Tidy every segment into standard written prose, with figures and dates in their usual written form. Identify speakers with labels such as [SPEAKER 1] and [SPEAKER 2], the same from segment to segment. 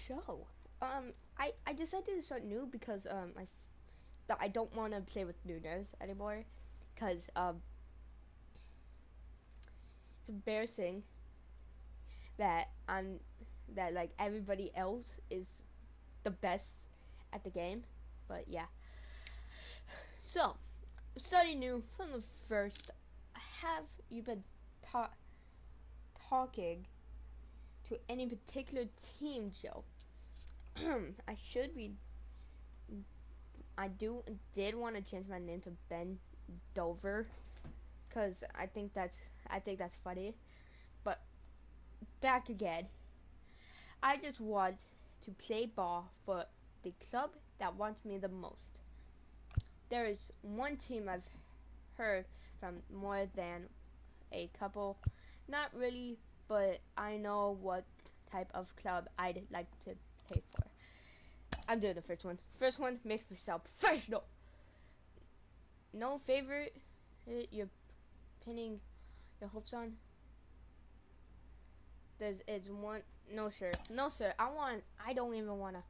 [SPEAKER 1] show. I decided to start new because I don't want to play with Nunez anymore, because it's embarrassing that like everybody else is the best at the game. But yeah. So, starting new from the first. Have you been talking to any particular team, Joe? I should be. Did want to change my name to Ben Dover, cause I think that's funny. But back again. I just want to play ball for the club that wants me the most. There is one team I've heard from more than a couple. Not really, but I know what type of club I'd like to play for. I'm doing the first one. First one makes me sound professional. No favorite you're pinning your hopes on? It's one. No, sir. No, sir. I don't even wanna.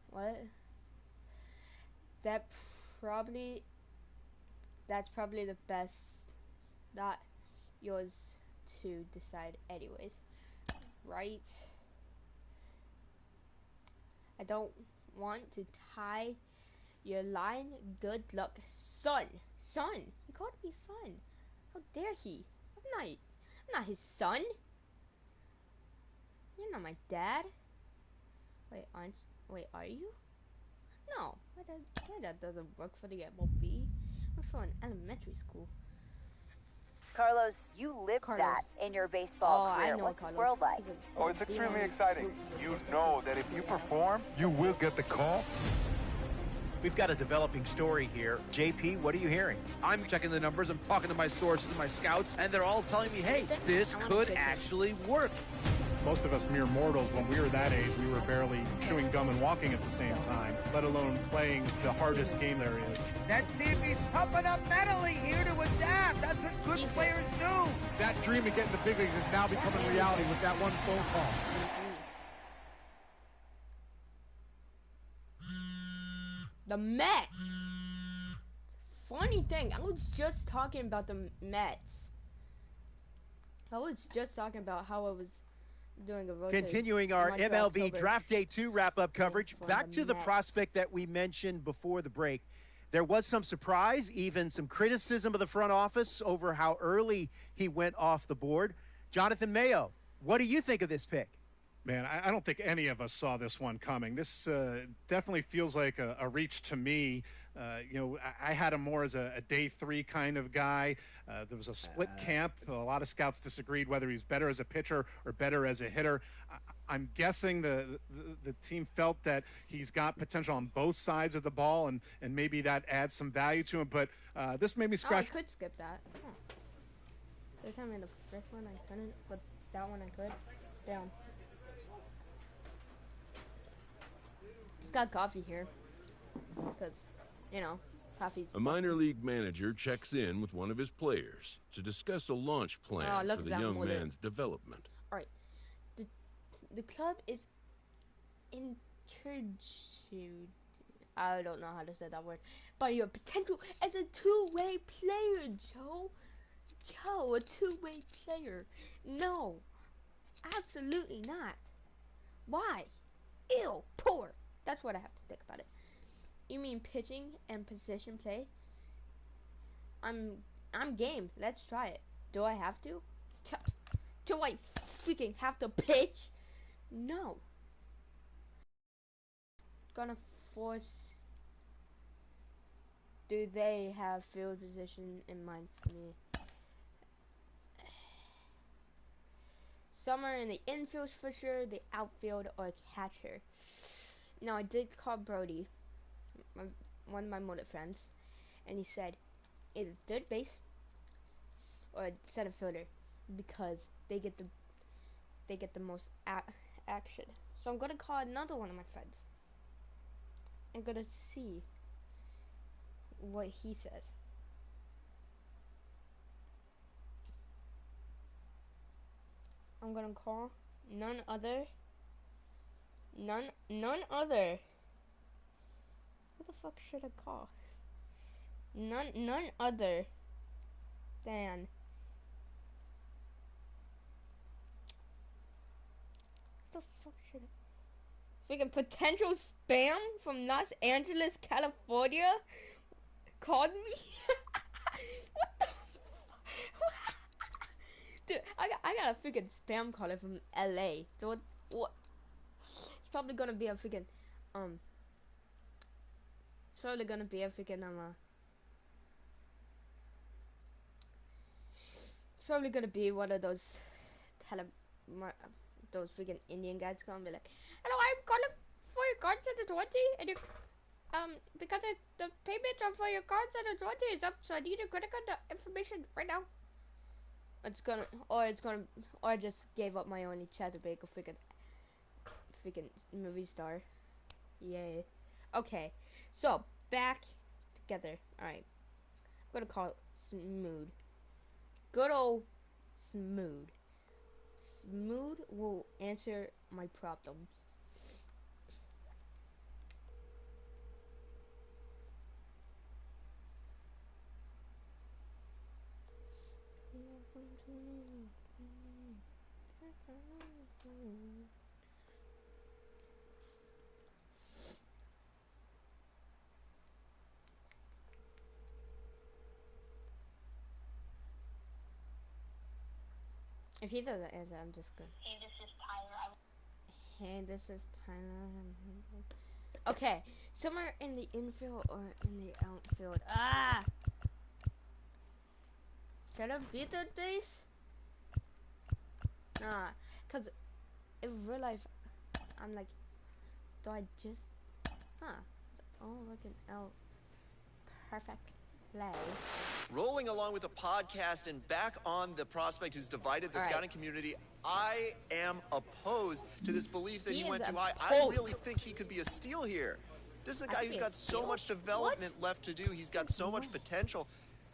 [SPEAKER 1] What? That probably. That's probably the best. Not yours to decide, anyways. Right? I don't want to tie your line. Good luck, son. Son. He called me son. How dare he? I'm not his son. You're not my dad. Wait, are you? No, my dad doesn't work for the MLB. Works for an elementary school.
[SPEAKER 2] Carlos, you lived that in your baseball career.
[SPEAKER 1] I know
[SPEAKER 2] What's this
[SPEAKER 1] Carlos.
[SPEAKER 2] world like?
[SPEAKER 3] Oh, it's extremely exciting. You know that if you perform, you will get the call.
[SPEAKER 4] We've got a developing story here. JP, what are you hearing?
[SPEAKER 5] I'm checking the numbers, I'm talking to my sources and my scouts, and they're all telling me, hey, this could actually work.
[SPEAKER 6] Most of us mere mortals, when we were that age, we were barely chewing gum and walking at the same time, let alone playing the hardest game there is.
[SPEAKER 7] That CB's pumping up mentally here to adapt. That's what good players do.
[SPEAKER 6] That dream of getting the big leagues is now becoming reality with that one phone call.
[SPEAKER 1] The Mets. Funny thing, I was just talking about the Mets. I was just talking about how I was doing a road.
[SPEAKER 4] Continuing our MLB Draft Day 2 wrap-up coverage, back to the prospect that we mentioned before the break. There was some surprise, even some criticism of the front office over how early he went off the board. Jonathan Mayo, what do you think of this pick?
[SPEAKER 6] Man, I don't think any of us saw this one coming. This definitely feels like a reach to me. I had him more as a day 3 kind of guy. There was a split camp. A lot of scouts disagreed whether he's better as a pitcher or better as a hitter. I'm guessing the team felt that he's got potential on both sides of the ball, and maybe that adds some value to him. But this made me scratch.
[SPEAKER 1] I could skip that. This time in the first one I couldn't, but that one I could. Down. Got coffee here because, coffee's
[SPEAKER 8] a minor league manager checks in with one of his players to discuss a launch plan for the young man's development.
[SPEAKER 1] All right, the club is intrigued. I don't know how to say that word. By your potential as a two-way player, Joe. Joe, a two-way player. No, absolutely not. Why? Ew, poor. That's what I have to think about it. You mean pitching and position play? I'm game. Let's try it. Do I have to? Do I freaking have to pitch? No. Gonna force. Do they have field position in mind for me? Some are in the infield for sure, the outfield or catcher. Now, I did call Brody, one of my motive friends, and he said either third base or center fielder because they get the most action. So I'm gonna call another one of my friends. I'm gonna see what he says. I'm gonna call none other None other. What the fuck should I call? None other than what the fuck should I? Freaking potential spam from Los Angeles, California called me. What the fuck? Dude, I got a freaking spam caller from LA. So what? It's probably gonna be a freaking It's probably gonna be a freaking It's probably gonna be one of those those freaking Indian guys gonna be like, "Hello, I'm calling for your card center 20, and you because the payment for your card center 20 is up, so I need your credit card information right now." Or I just gave up my only chance to be a freaking movie star. Yay. Okay, so back together. All right, I'm gonna call it Smooth. Good old Smooth. Smooth will answer my problems. If he doesn't answer, I'm just gonna. Hey, this is Tyler. Okay, somewhere in the infield or in the outfield. Ah! Should I be third base? Nah, cause in real life, I'm like, do I just? Oh, looking out. Perfect play.
[SPEAKER 9] Rolling along with the podcast and back on the prospect who's divided the scouting community, I am opposed to this belief that he went too high. I really think he could be a steal here. This is a guy who's got so much development left to do. He's got so much potential.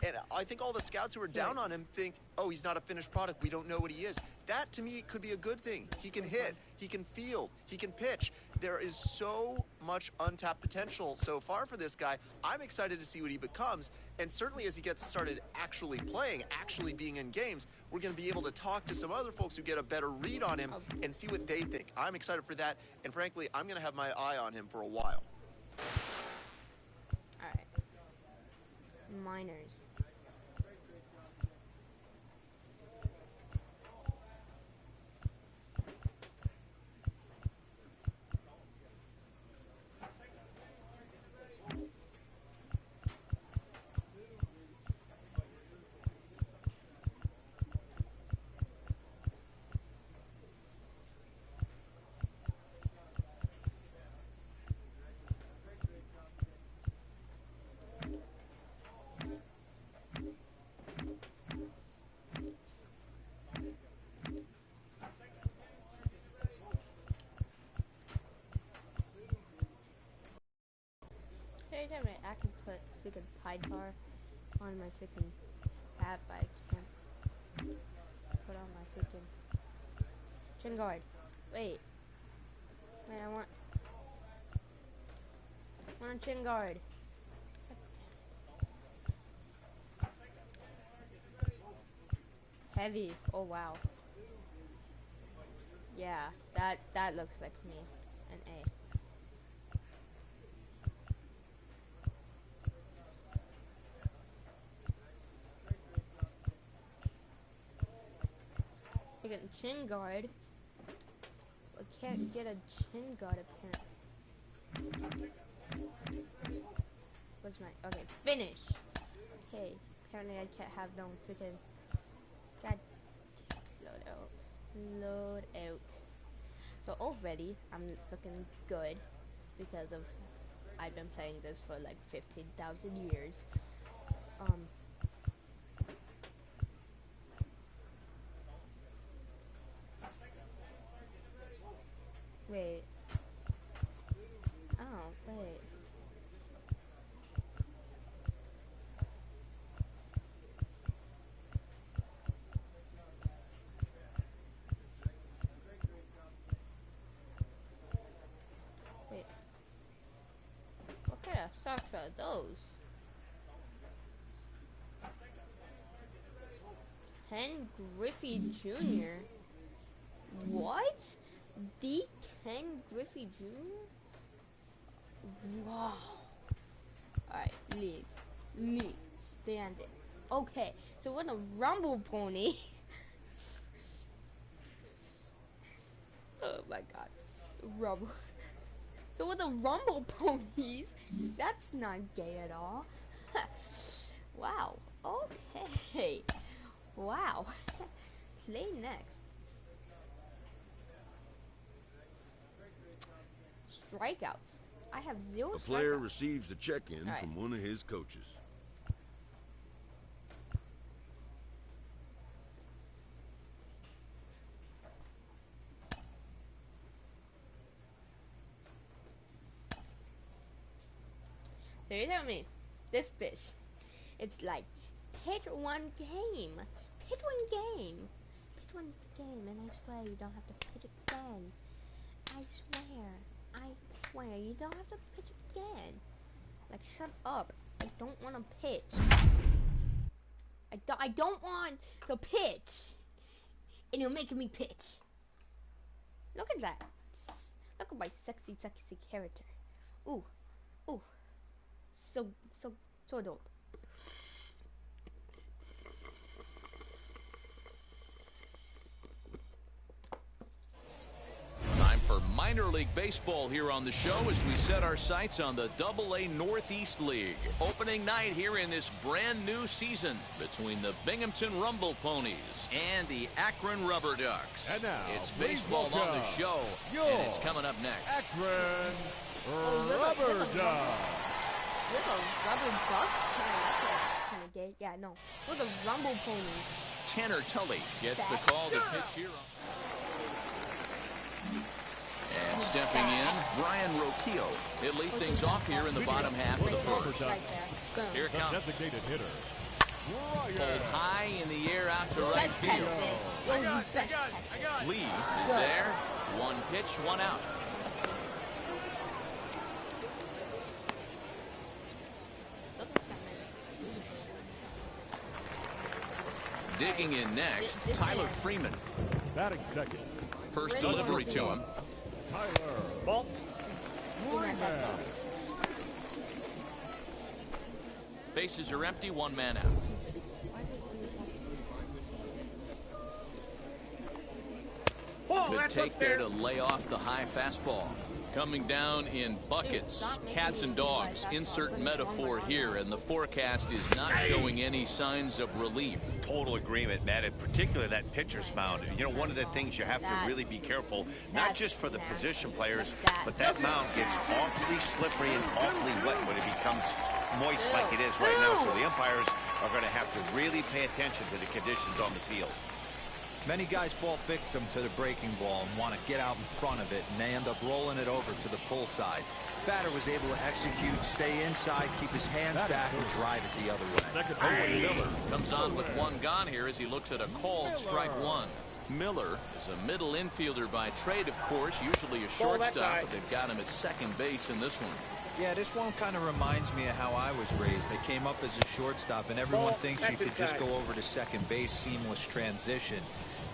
[SPEAKER 9] And I think all the scouts who are down on him think, oh, he's not a finished product. We don't know what he is. That, to me, could be a good thing. He can hit. He can field. He can pitch. There is so much untapped potential so far for this guy. I'm excited to see what he becomes. And certainly as he gets started actually playing, actually being in games, we're going to be able to talk to some other folks who get a better read on him and see what they think. I'm excited for that. And frankly, I'm going to have my eye on him for a while.
[SPEAKER 1] All right. Minors. Anytime I can put freaking Pytar on my freaking hat, but I can't put on my freaking chin guard. Wait, I want a chin guard. Heavy. Oh wow. Yeah, that looks like me. An A. Freaking chin guard. I can't get a chin guard apparently. What's my okay? Finish. Okay. Apparently I can't have no freaking. God. Load out. So already I'm looking good because of I've been playing this for like 15,000 years. Wait. Oh, wait. socks are those? Ken Griffey Jr. What? The Ken Griffey Jr.? Wow. Alright, lead. Stand it. Okay, so we're the Rumble Pony. Oh my god. Rumble. So with the Rumble Ponies, that's not gay at all. Wow. Okay. Wow. Play next. Strikeouts. I have 0 strikeouts.
[SPEAKER 8] A player receives a check-in from one of his coaches.
[SPEAKER 1] So you tell me, this pitch, it's like, pitch one game, and I swear you don't have to pitch again. I swear, you don't have to pitch again. Like, shut up. I don't want to pitch. I don't want to pitch. And you're making me pitch. Look at that. Look at my sexy character. Ooh. So adorable.
[SPEAKER 10] Time for minor league baseball here on the show as we set our sights on the AA Northeast League. Opening night here in this brand new season between the Binghamton Rumble Ponies and the Akron Rubber Ducks.
[SPEAKER 11] And now,
[SPEAKER 10] it's baseball on the show, and it's coming up next.
[SPEAKER 11] Akron Rubber Ducks.
[SPEAKER 1] Look a rubber duck? Kind of gay. Yeah, no. Look at Rumble Ponies.
[SPEAKER 10] Tanner Tully gets the call to pitch here. And stepping in, Brian Roquillo. He'll lead things off here in the bottom half of the first. Here it comes.
[SPEAKER 11] Designated hitter.
[SPEAKER 10] Pulled high in the air out to right field.
[SPEAKER 1] I got it.
[SPEAKER 10] Lee is there. One pitch, one out. Digging in next, Tyler Freeman.
[SPEAKER 11] Batting second.
[SPEAKER 10] First delivery to him.
[SPEAKER 11] Tyler Freeman.
[SPEAKER 10] Bases are empty, one man out. Good take there to lay off the high fastball. Coming down in buckets, cats and dogs, insert metaphor here, and the forecast is not showing any signs of relief.
[SPEAKER 12] Total agreement, Matt, in particular that pitcher's mound. You know, one of the things you have to really be careful, not just for the position players, but that mound gets awfully slippery and awfully wet when it becomes moist like it is right now. So the umpires are going to have to really pay attention to the conditions on the field.
[SPEAKER 13] Many guys fall victim to the breaking ball and want to get out in front of it, and they end up rolling it over to the pull side. Batter was able to execute, stay inside, keep his hands back, and drive it the other way.
[SPEAKER 10] Owen Miller comes on with one gone here as he looks at a called strike one. Miller is a middle infielder by trade, of course, usually a shortstop, but they've got him at second base in this one.
[SPEAKER 13] Yeah, this one kind of reminds me of how I was raised. I came up as a shortstop, and everyone thinks you could just go over to second base, seamless transition.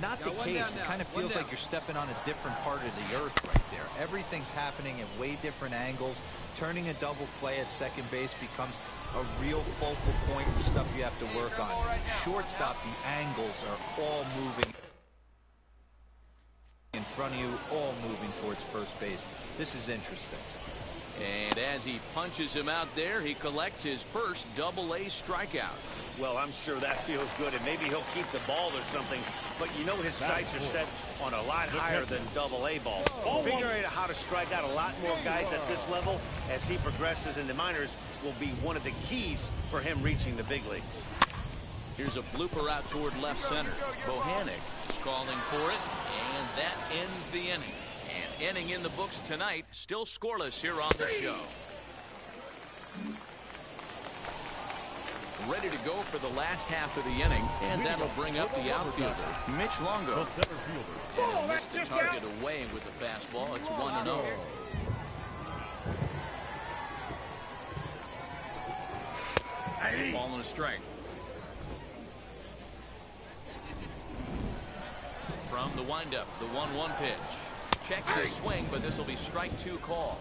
[SPEAKER 13] Not the case. It kind of feels like you're stepping on a different part of the earth right there. Everything's happening at way different angles. Turning a double play at second base becomes a real focal point and stuff you have to work on. Shortstop, the angles are all moving in front of you, all moving towards first base. This is interesting.
[SPEAKER 10] And as he punches him out there, he collects his first AA strikeout.
[SPEAKER 12] Well, I'm sure that feels good, and maybe he'll keep the ball or something. But you know his sights are set on a lot higher than AA ball. Figuring out how to strike out a lot more guys at this level as he progresses in the minors will be one of the keys for him reaching the big leagues.
[SPEAKER 10] Here's a blooper out toward left center. Bohannic is calling for it, and that ends the inning. And inning in the books tonight, still scoreless here on the show. Ready to go for the last half of the inning, and that'll bring up the outfielder, Mitch Longo. And missed the target away with the fastball. It's 1-0. Ball and a strike. From the windup, the 1-1 pitch. Checks his swing, but this will be strike 2 call.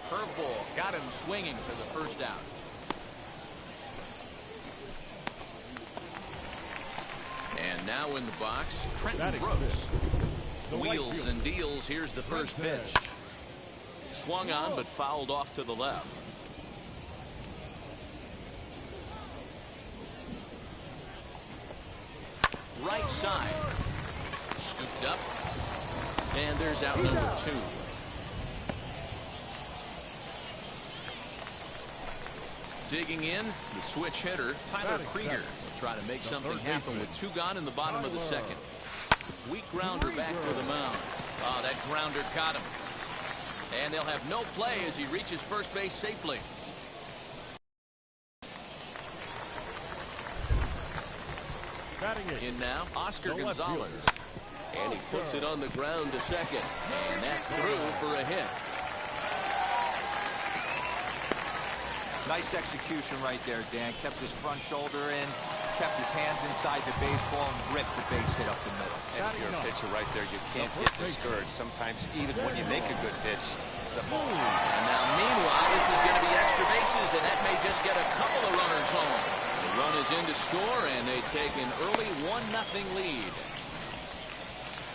[SPEAKER 10] Curveball got him swinging for the first out. And now in the box, Trenton Brooks. Wheels and deals. Here's the first pitch. Swung on, but fouled off to the left. Right side. Scooped up. And there's out number 2. Digging in, the switch hitter, Tyler Krieger, will try to make something happen with 2 gone in the bottom of the second. Weak grounder back to the mound. Oh, that grounder caught him. And they'll have no play as he reaches first base safely. In now, Oscar Gonzalez. And he puts it on the ground to second. And that's through for a hit.
[SPEAKER 13] Nice execution right there, Dan. Kept his front shoulder in, kept his hands inside the baseball, and ripped the base hit up the middle.
[SPEAKER 12] And if you're a pitcher right there, you can't get discouraged. Sometimes even when you make a good pitch, the ball.
[SPEAKER 10] And now meanwhile, this is going to be extra bases, and that may just get a couple of runners home. The run is in to score, and they take an early 1-0 lead.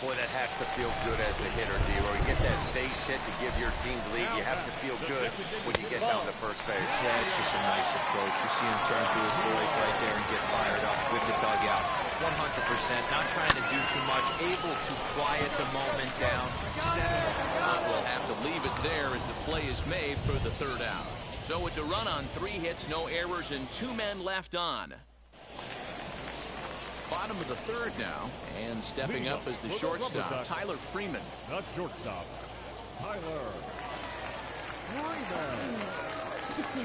[SPEAKER 12] Boy, that has to feel good as a hitter, D-Roy. You get that base hit to give your team the lead. You have to feel good when you get down to first base.
[SPEAKER 13] Yeah, it's just a nice approach. You see him turn to his boys right there and get fired up with the dugout. 100%, not trying to do too much, able to quiet the moment down. Center.
[SPEAKER 10] We'll have to leave it there as the play is made for the third out. So it's a run on 3 hits, no errors, and 2 men left on. Bottom of the third now, and stepping up as the shortstop, Tyler Freeman.
[SPEAKER 11] The shortstop, Tyler Freeman.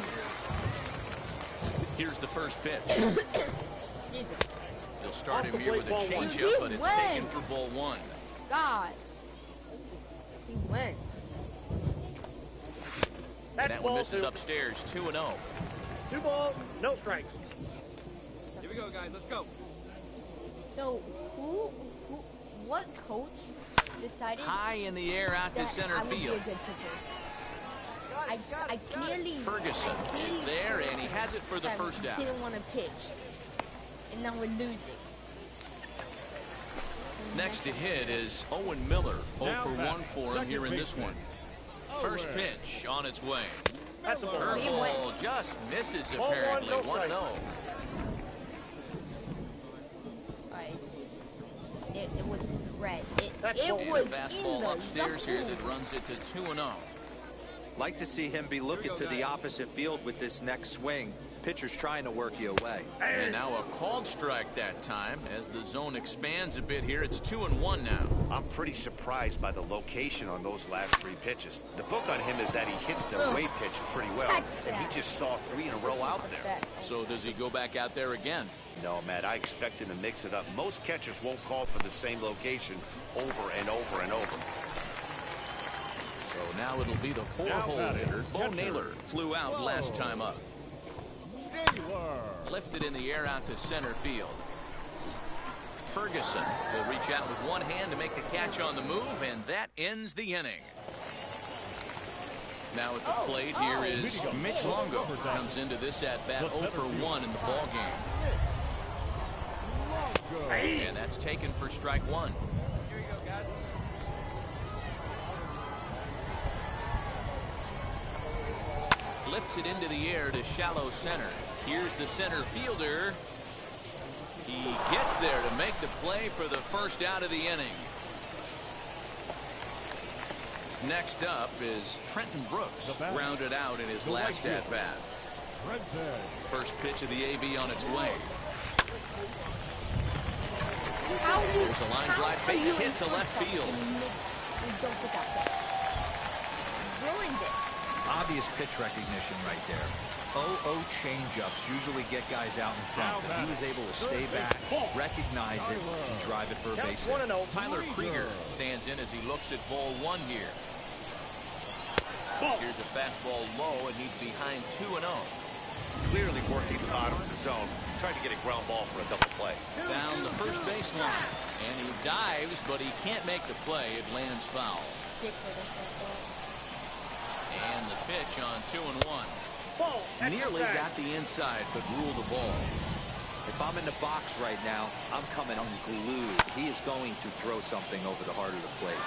[SPEAKER 10] Here's the first pitch. They'll start him here with a changeup, but it's taken for ball 1.
[SPEAKER 1] God. He went.
[SPEAKER 10] And that one misses upstairs, 2-0.
[SPEAKER 7] 2 balls, no strikes.
[SPEAKER 14] Here we go, guys. Let's go.
[SPEAKER 1] So, what coach decided
[SPEAKER 10] high in the air out to center
[SPEAKER 1] I would
[SPEAKER 10] field?
[SPEAKER 1] Be a good pitcher? I clearly
[SPEAKER 10] Ferguson is there, and he has it for the first out.
[SPEAKER 1] Didn't want to pitch, and now we're losing.
[SPEAKER 10] Next to hit is Owen Miller. 0 for 1 for him here in this one. First pitch on its way. Curveball just misses apparently. 1-0.
[SPEAKER 1] It was red. It
[SPEAKER 10] was a fastball upstairs here that runs it to 2-0.
[SPEAKER 13] Like to see him be looking to the opposite field with this next swing. Pitcher's trying to work you away.
[SPEAKER 10] And now a called strike that time as the zone expands a bit here. It's 2-1 now.
[SPEAKER 12] I'm pretty surprised by the location on those last 3 pitches. The book on him is that he hits the away pitch pretty well, and he just saw 3 in a row out there.
[SPEAKER 10] So does he go back out there again?
[SPEAKER 12] No, Matt, I expect him to mix it up. Most catchers won't call for the same location over and over and over.
[SPEAKER 10] So now it'll be the 4-hole hitter. Bo Naylor flew out last time up. Lifted in the air out to center field. Ferguson will reach out with one hand to make the catch on the move, and that ends the inning. Now at the plate here is Mitch Longo. Comes into this at-bat 0 for 1 in the ball game. And that's taken for strike 1.
[SPEAKER 14] Here you go, guys.
[SPEAKER 10] Lifts it into the air to shallow center. Here's the center fielder. He gets there to make the play for the first out of the inning. Next up is Trenton Brooks, grounded out in his last at-bat. First pitch of the AB on its way. There's a line drive base hit to left field.
[SPEAKER 1] Ruined it.
[SPEAKER 13] Obvious pitch recognition right there. 0-0 changeups usually get guys out in front, but he was able to stay back, recognize it, and drive it for a base hit.
[SPEAKER 10] Tyler Krieger stands in as he looks at ball 1 here. Here's a fastball low, and he's behind 2-0.
[SPEAKER 12] Clearly working bottom of the zone, trying to get a ground ball for a double play.
[SPEAKER 10] Down the first baseline, and he dives, but he can't make the play. It lands foul. And the pitch on 2-1. Nearly got the inside, but ruled the ball.
[SPEAKER 13] If I'm in the box right now, I'm coming unglued. He is going to throw something over the heart of the plate.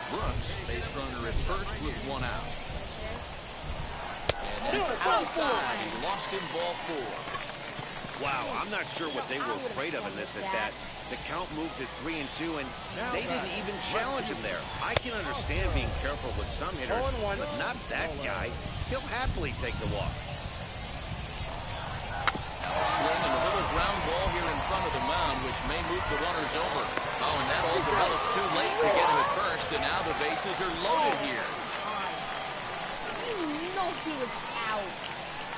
[SPEAKER 10] Brooks, base runner at first with 1 out. And that's outside. He lost in ball 4.
[SPEAKER 12] Wow, I'm not sure what they were afraid of in this at bat. The count moved to 3-2, and they didn't even challenge him there. I can understand being careful with some hitters, but not that guy. He'll happily take the walk.
[SPEAKER 10] Now a swing and a little ground ball here in front of the mound, which may move the runners over. Oh, and that all developed too late to get him at first, and now the bases are loaded here.
[SPEAKER 1] You know he was out.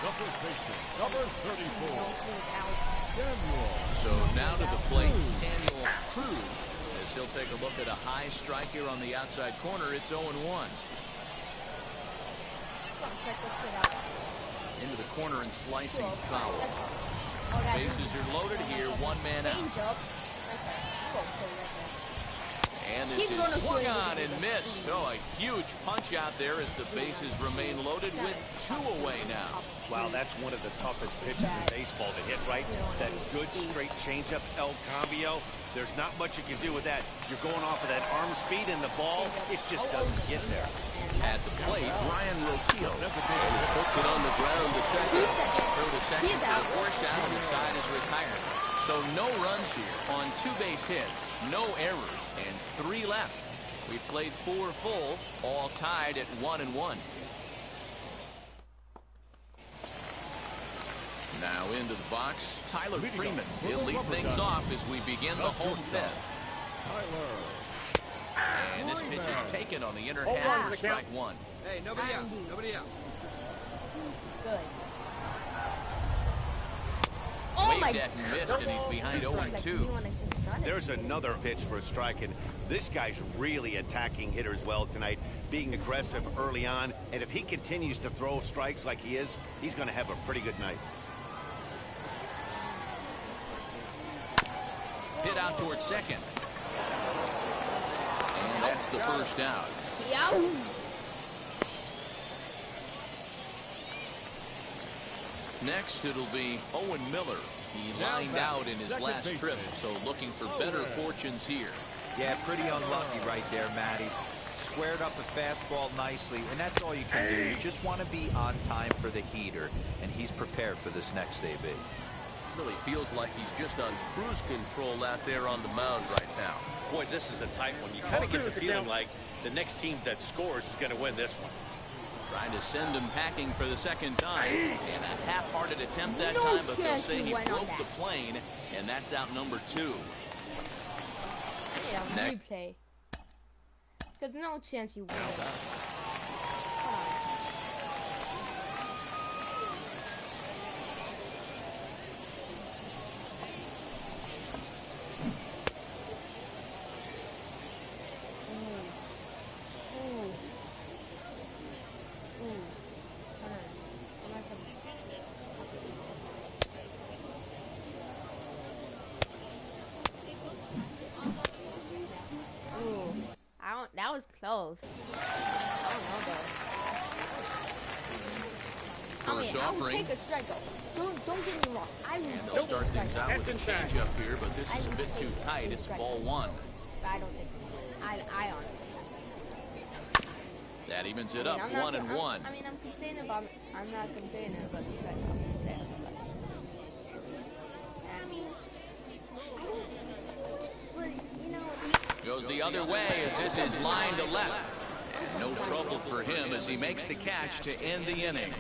[SPEAKER 11] Number 34.
[SPEAKER 10] So now to the plate, Samuel Cruz, as he'll take a look at a high strike here on the outside corner. It's 0-1. Into the corner and slicing foul. Bases are loaded here. 1 man out. And this is swung on and missed. Oh, a huge punch out there as the bases remain loaded with 2 away now.
[SPEAKER 12] Wow, that's one of the toughest pitches in baseball to hit, right? That good straight changeup, El Cambio. There's not much you can do with that. You're going off of that arm speed, and the ball, it just doesn't get there.
[SPEAKER 10] At the plate, Brian Rtts puts it on the ground to second. Throw to second for the force out, and the side is retired. So no runs here on 2 base hits, no errors, and 3 left. We played 4 full, all tied at 1-1. Now into the box, Tyler Freeman. He'll lead things off as we begin the home 5th. And this pitch is taken on the inner half for strike 1.
[SPEAKER 14] Hey, nobody out. Nobody out.
[SPEAKER 1] Good. Oh my
[SPEAKER 10] God. Missed, and he's behind 0-2.
[SPEAKER 12] There's another pitch for a strike, and this guy's really attacking hitters well tonight, being aggressive early on, and if he continues to throw strikes like he is, he's going to have a pretty good night.
[SPEAKER 10] Hit out towards second. And that's the first out. Next, it'll be Owen Miller. He lined out in his last trip, so looking for better fortunes here.
[SPEAKER 13] Yeah, pretty unlucky right there, Matty. Squared up a fastball nicely, and that's all you can do. You just want to be on time for the heater, and he's prepared for this next AB.
[SPEAKER 10] Really feels like he's just on cruise control out there on the mound right now.
[SPEAKER 12] Boy, this is a tight one. You kind of get the feeling like the next team that scores is going to win this one.
[SPEAKER 10] Trying to send him packing for the second time. And a half-hearted attempt that time, but they'll say he broke the plane, and that's out number 2.
[SPEAKER 1] Next. Because no chance you win. That was close. I don't know though.
[SPEAKER 10] First offering.
[SPEAKER 1] I would take a strikeout. Don't get me wrong. I would
[SPEAKER 10] and they'll start things out with a changeup here, but this is a bit too tight. It's ball 1.
[SPEAKER 1] But I don't think so. I honestly.
[SPEAKER 10] That evens it up 1-1.
[SPEAKER 1] I mean, I'm complaining about. I'm not complaining about the strikes.
[SPEAKER 10] Goes the other way as this is line to left. And no trouble for him as he makes the catch to end the inning.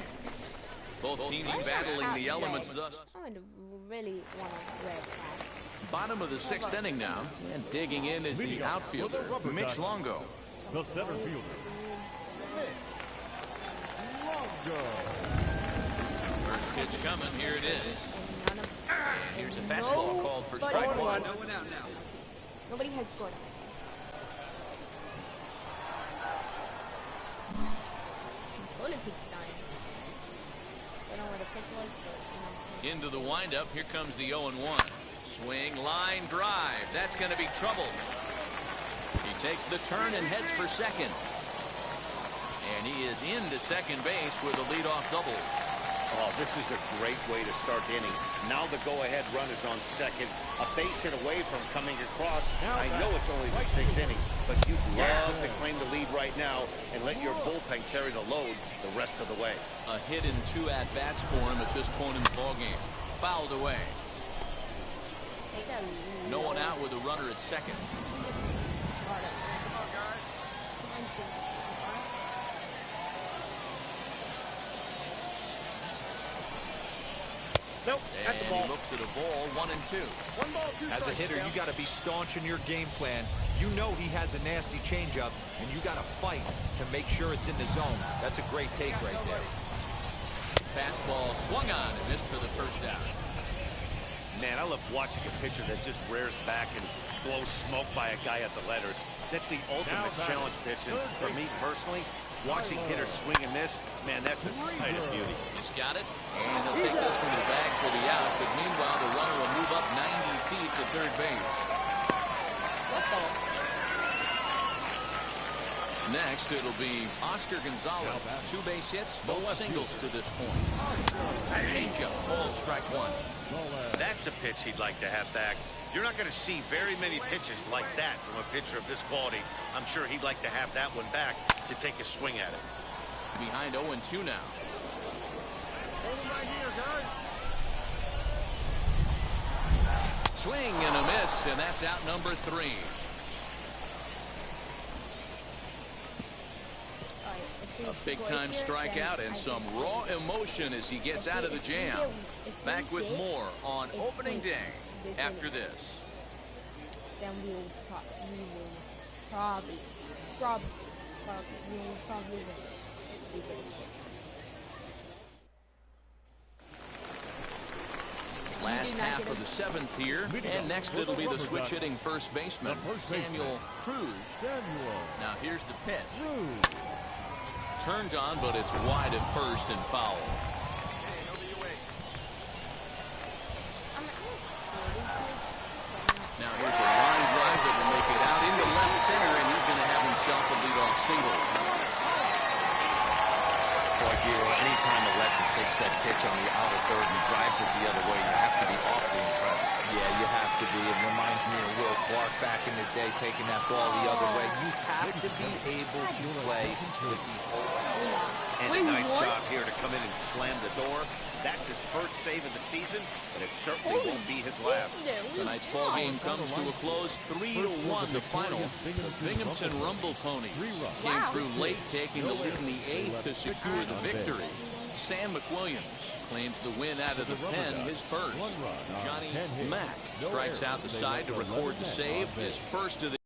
[SPEAKER 10] Both teams battling the elements thus.
[SPEAKER 1] I would really want a red hat.
[SPEAKER 10] Bottom of the 6th inning now. And digging in is the outfielder, Mitch Longo.
[SPEAKER 11] The center fielder.
[SPEAKER 10] First pitch coming. Here it is. And here's a fastball called for strike one.
[SPEAKER 14] No one out now.
[SPEAKER 1] Nobody has scored. I don't know where the pitch was, but
[SPEAKER 10] into the windup. Here comes the 0-1. Swing, line, drive. That's going to be trouble. He takes the turn and heads for second. And he is into second base with a leadoff double.
[SPEAKER 12] Oh, this is a great way to start the inning. Now the go-ahead run is on second. A base hit away from coming across. I know it's only the 6th inning, but you'd love to claim the lead right now and let your bullpen carry the load the rest of the way.
[SPEAKER 10] A hit in 2 at-bats for him at this point in the ballgame. Fouled away. No one out with a runner at second.
[SPEAKER 6] Nope,
[SPEAKER 10] and he looks at a ball, 1-2.
[SPEAKER 13] As a hitter, you got to be staunch in your game plan. You know he has a nasty changeup, and you got to fight to make sure it's in the zone. That's a great take right there.
[SPEAKER 10] Fastball swung on and missed for the first out.
[SPEAKER 12] Man, I love watching a pitcher that just rears back and blows smoke by a guy at the letters. That's the ultimate challenge pitch, and for me personally, watching hitters swing and miss, man, that's a sight of beauty.
[SPEAKER 10] He's got it, and he'll take this from the bag for the out, but meanwhile, the runner will move up 90 feet to third base. Next, it'll be Oscar Gonzalez. 2 base hits, both singles to this point. Changeup, called strike one.
[SPEAKER 12] That's a pitch he'd like to have back. You're not going to see very many pitches like that from a pitcher of this quality. I'm sure he'd like to have that one back to take a swing at it.
[SPEAKER 10] Behind 0-2 now. Swing and a miss, and that's out number 3. A big-time strikeout and some raw emotion as he gets out of the jam. Back with more on opening day after this.
[SPEAKER 1] Then we will probably win.
[SPEAKER 10] Last half of the 7th here, and next it'll be the switch-hitting first baseman, Samuel Cruz. Now here's the pitch. Turned on, but it's wide at first and foul. Now here's a line drive that will make it out into left center, and he's going to have himself a leadoff single.
[SPEAKER 12] Boy, Giro, anytime a lefty takes that pitch on the outer third and drives it the other way, you have to be awfully impressed.
[SPEAKER 13] Yeah, you have to be. It reminds me of Will Clark back in the day taking that ball the other way. You have to be able to play with the
[SPEAKER 12] and a nice job here to come in and slam the door. That's his first save of the season, but it certainly won't be his last.
[SPEAKER 10] Tonight's ball game comes to a close, 3-1 the final. The Binghamton Rumble Ponies came through late, taking the lead in the 8th to secure the victory. Sam McWilliams claims the win out of the pen, his first. Johnny Mack strikes out the side to record the save, his first of the.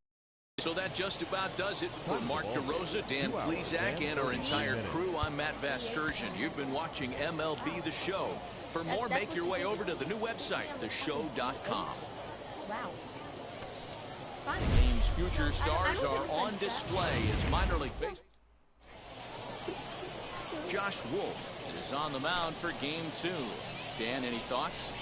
[SPEAKER 10] So that just about does it for Mark DeRosa, Dan Plesac, and our entire crew. I'm Matt Vasgersian. You've been watching MLB The Show. For more, make your way over to the new website, theshow.com.
[SPEAKER 1] Wow.
[SPEAKER 10] The team's future stars are on display as minor league baseball. Josh Wolf is on the mound for Game 2. Dan, any thoughts?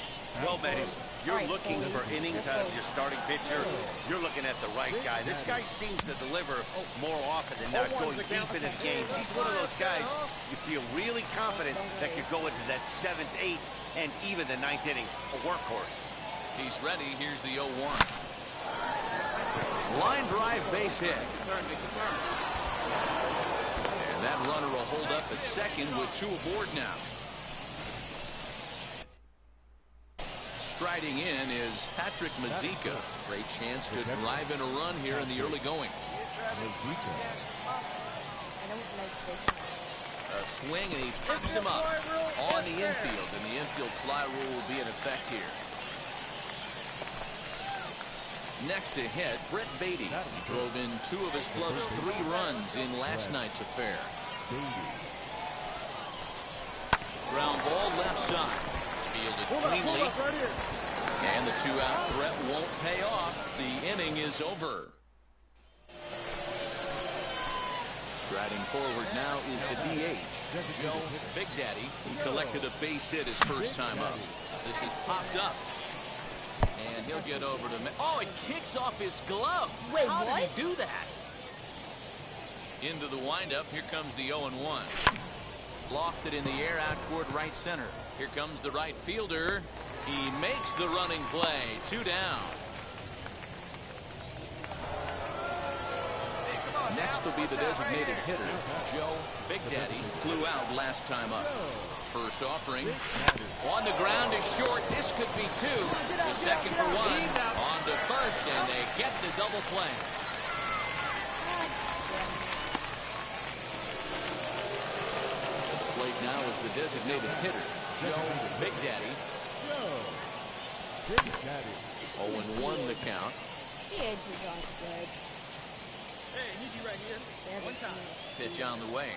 [SPEAKER 12] Well, man, you're looking for innings out of your starting pitcher. You're looking at the right guy. This guy seems to deliver more often than not, going deep into the games. He's one of those guys you feel really confident that could go into that 7th, 8th, and even the 9th inning, a workhorse.
[SPEAKER 10] He's ready. Here's the 0-1. Line drive base hit. And that runner will hold up at second with 2 aboard now. Striding in is Patrick Mazeika. Great chance to drive in a run here in the early going. A swing, and he picks him up on the infield, and the infield fly rule will be in effect here. Next to hit, Brett Beatty. He drove in 2 of his club's 3 runs in last night's affair. Ground ball left side. Fielded cleanly. And the two-out threat won't pay off. The inning is over. Striding forward now is the DH, Joe Big Daddy. He collected a base hit his first time up. This is popped up. And he'll get over to... Oh, it kicks off his glove.
[SPEAKER 1] Wait,
[SPEAKER 10] How
[SPEAKER 1] what?
[SPEAKER 10] did he do that? Into the windup. Here comes the 0-1. Lofted in the air out toward right center. Here comes the right fielder. He makes the running play. 2 down. Next will be the designated hitter, Joe Big Daddy. Flew out last time up. First offering. On the ground is short. This could be 2. The second for 1. On to first, and they get the double play. At the plate now is the designated hitter, Joe Big Daddy. 0-1 the count.
[SPEAKER 1] Yeah, it's good.
[SPEAKER 14] Hey, need you right here. One time.
[SPEAKER 10] Pitch on the way.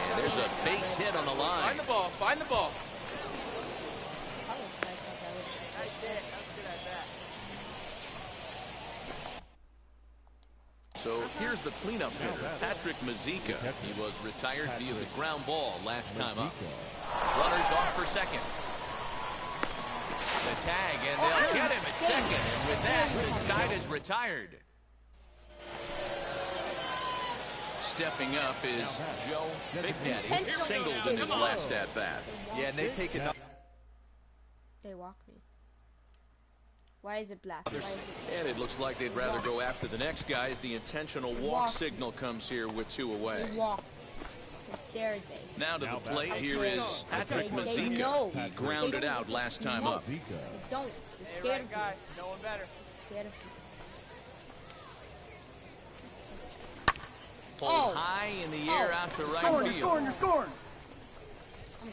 [SPEAKER 10] And there's a base hit on the line.
[SPEAKER 14] Find the ball. Find the ball.
[SPEAKER 10] So here's the cleanup hitter, Patrick Mazika. He was retired via the ground ball last time up. Runners off for second. The tag, and they'll get him at second. And with that, the side is retired. Stepping up is Joe Big Daddy. Singled in his last at-bat.
[SPEAKER 13] Yeah, and they take it up.
[SPEAKER 1] They walked me. Why is it black? Why is it black?
[SPEAKER 10] And it looks like they'd rather go after the next guy as the intentional walk signal comes here with 2 away.
[SPEAKER 1] They walk. How dare they?
[SPEAKER 10] Now to the plate, here is Patrick Mazika. He grounded out last time up.
[SPEAKER 1] They don't. They're scared of you.
[SPEAKER 14] No one better.
[SPEAKER 1] Scared of you.
[SPEAKER 10] Pulled high in the air out to right field.
[SPEAKER 7] You're scoring.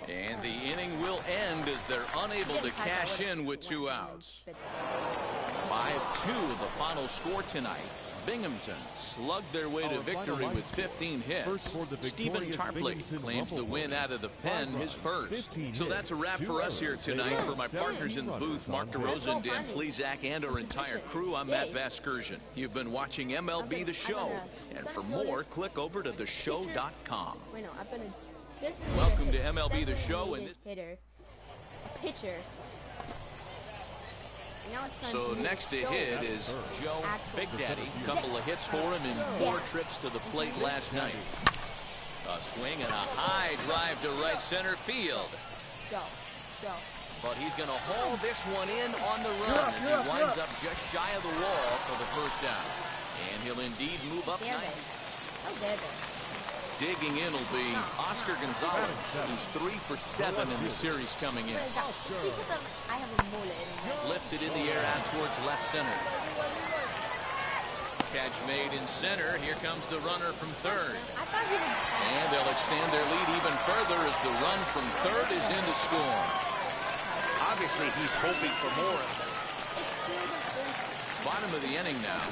[SPEAKER 10] And the inning will end as they're unable to cash in with 2 outs. 5-2 the final score tonight. Binghamton slugged their way to victory with 15 hits. Stephen Tarpley claims the win out of the pen, his first. So that's a wrap for us here tonight. For my partners in the booth, Mark DeRosa and Dan Plezak, and our entire crew, I'm Matt Vasgersian. You've been watching MLB The Show. And for more, click over to theshow.com.
[SPEAKER 1] Wait, no, I've been a...
[SPEAKER 10] Welcome to MLB The Show. And this
[SPEAKER 1] hitter, a pitcher.
[SPEAKER 10] So next to hit is Joe Big Daddy. A couple of hits for him in 4 trips to the plate last night. A swing and a high drive to right center field.
[SPEAKER 1] Go.
[SPEAKER 10] But he's going to hold this one in on the run as he winds up just shy of the wall for the first out. And he'll indeed move up 9.
[SPEAKER 1] How dare they?
[SPEAKER 10] Digging in will be Oscar Gonzalez, who's 3 for 7 in the series coming in.
[SPEAKER 1] I have a mullet.
[SPEAKER 10] Lifted in the air out towards left center. Catch made in center. Here comes the runner from third. And they'll extend their lead even further as the run from third is in to score.
[SPEAKER 12] Obviously, he's hoping for more.
[SPEAKER 10] Bottom of the inning now.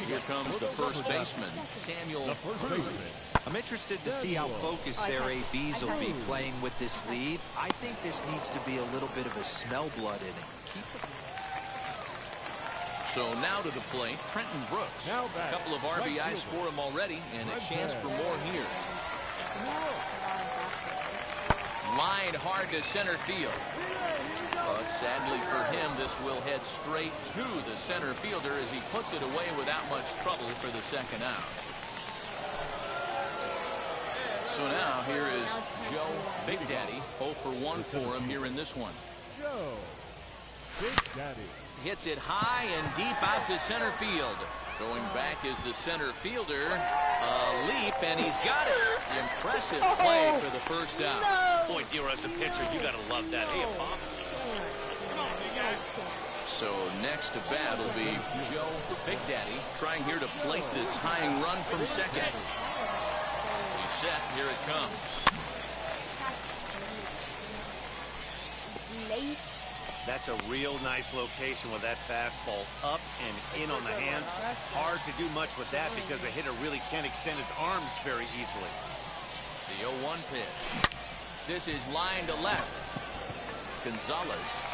[SPEAKER 10] Here comes the first baseman, Samuel Cruz.
[SPEAKER 13] I'm interested to see how focused their ABs will be playing with this lead. I think this needs to be a little bit of a smell blood inning. So now to the plate, Trenton Brooks. A couple of RBIs for him already, and a chance for more here. Lined hard to center field. But sadly for him, this will head straight to the center fielder as he puts it away without much trouble for the second out. So now here is Joe Big Daddy. 0 for 1 for him here in this one.
[SPEAKER 11] Joe Big Daddy
[SPEAKER 10] hits it high and deep out to center field. Going back is the center fielder. A leap, and he's got it. Impressive play for the first out.
[SPEAKER 12] Boy, dear, as a pitcher, you got to love that. Hey, Pop.
[SPEAKER 10] So next to bat will be Joe Big Daddy, trying here to plate the tying run from second. He's set. Here it comes.
[SPEAKER 1] Late.
[SPEAKER 12] That's a real nice location with that fastball up and in on the hands. Hard to do much with that because a hitter really can't extend his arms very easily.
[SPEAKER 10] The 0-1 pitch. This is line to left. Gonzalez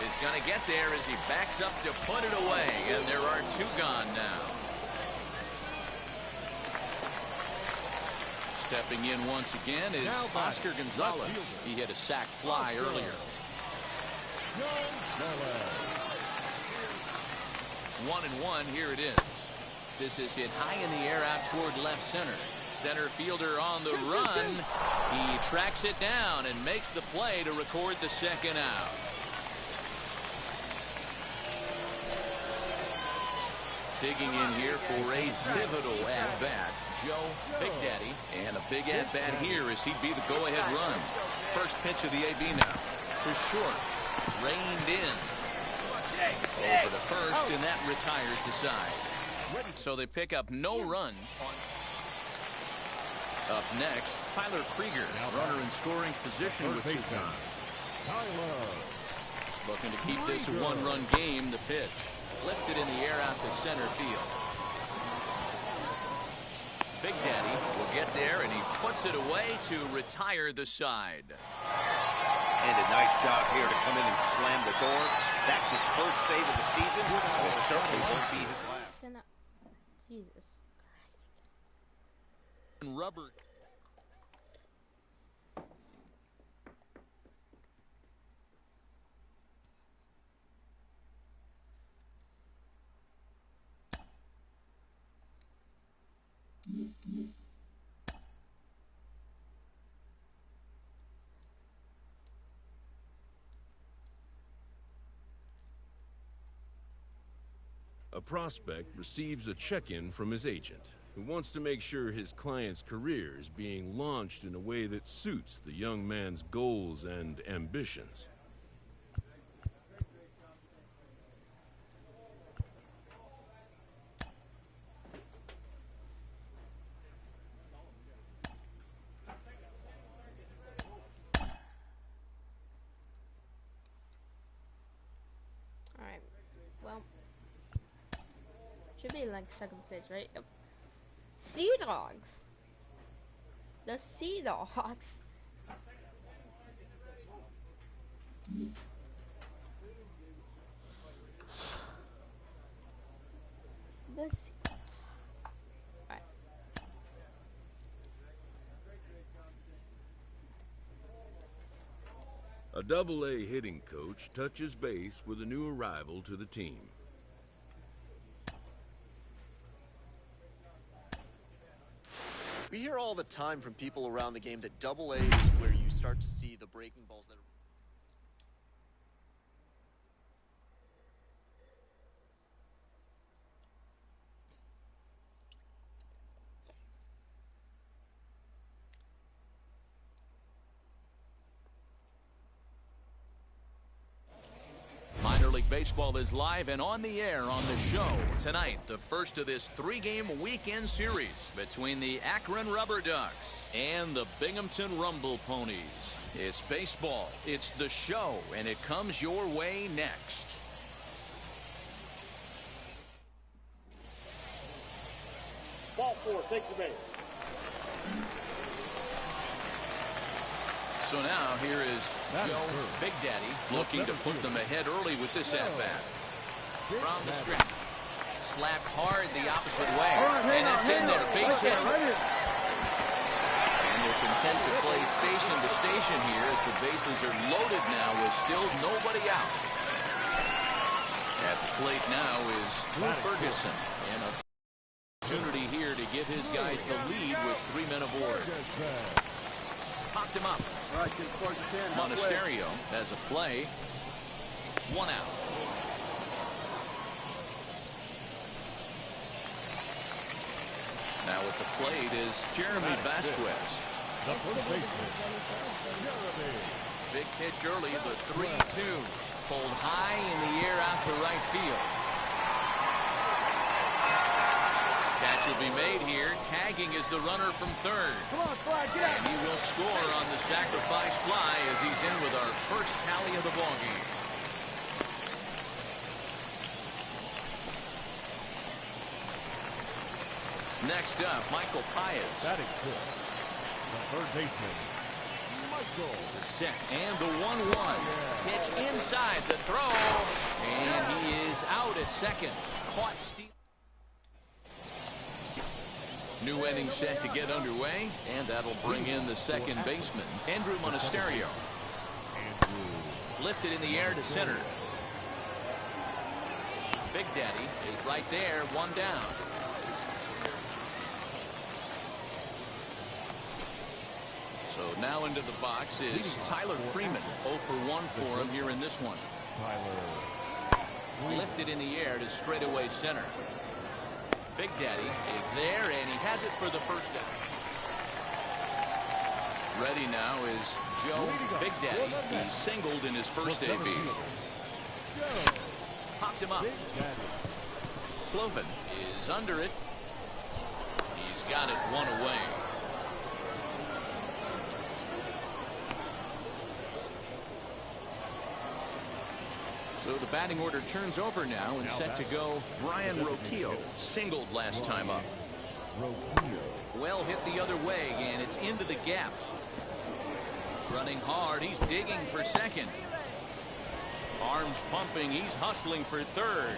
[SPEAKER 10] is going to get there as he backs up to put it away, and there are 2 gone now. Stepping in once again is Oscar Gonzalez. He hit a sac fly earlier. 1-1, here it is. This is hit high in the air out toward left center. Center fielder on the run. He tracks it down and makes the play to record the second out. Digging in here for a pivotal at-bat, Joe Big Daddy. And a big at-bat here as he'd be the go-ahead run. First pitch of the AB now. To short. Reined in. Over to first, and that retires to side. So they pick up no runs. Up next, Tyler Krieger, runner in scoring position with 2 gone. Looking to keep this a 1-run game. The pitch lifted in the air out to center field. Big Daddy will get there, and he puts it away to retire the side.
[SPEAKER 12] And a nice job here to come in and slam the door. That's his first save of the season. It certainly won't be his last.
[SPEAKER 1] Jesus.
[SPEAKER 10] And rubber.
[SPEAKER 8] A prospect receives a check-in from his agent, who wants to make sure his client's career is being launched in a way that suits the young man's goals and ambitions.
[SPEAKER 1] Alright, well, should be like second place, right? Yep. Sea Dogs. The Sea Dogs. The sea. Alright.
[SPEAKER 8] A Double-A hitting coach touches base with a new arrival to the team.
[SPEAKER 9] We hear all the time from people around the game that Double-A is where you start to see the breaking balls that are...
[SPEAKER 10] Minor League Baseball is live and on the air on the show. Tonight, the first of this 3-game weekend series between the Akron Rubber Ducks and the Binghamton Rumble Ponies. It's baseball, it's the show, and it comes your way next.
[SPEAKER 7] Ball 4, take the base.
[SPEAKER 10] So now here is Joe Big Daddy looking to put them ahead early with this at-bat. From the stretch. Slapped hard the opposite way. And that's in there. Base hit. And they're content to play station to station here as the bases are loaded now with still nobody out. At the plate now is Drew Ferguson. And an opportunity here to give his guys the lead with 3 men aboard. Popped him up.
[SPEAKER 14] All right, kids, close your 10.
[SPEAKER 10] Monasterio has a play. 1 out. Now at the plate is Jeremy Vasquez.
[SPEAKER 11] The first baseman, Jeremy.
[SPEAKER 10] Big pitch early, the 3-2. Pulled high in the air out to right field. Catch will be made here. Tagging is the runner from third.
[SPEAKER 7] Come on, Clyde, get out.
[SPEAKER 10] And he will score on the sacrifice fly as he's in with our first tally of the ballgame. Next up, Michael Pius.
[SPEAKER 11] That is good. The third baseman, Michael.
[SPEAKER 10] The set and the 1-1. Pitch inside the throw. And he is out at second. Caught steal. New inning set to get underway, and that'll bring in the second baseman, Andrew Monasterio. Lifted in the air to center. Big Daddy is right there, one down. So now into the box is Tyler Freeman. 0 for 1 for him here in this one. Lifted in the air to straightaway center. Big Daddy is there, and he has it for the first out. Ready now is Joe Big Daddy. He singled in his first AB. Popped him up. Cloven is under it. He's got it one away. So the batting order turns over now and set to go. Brian Roquillo singled last time up. Well hit the other way, and it's into the gap. Running hard, he's digging for second. Arms pumping, he's hustling for third.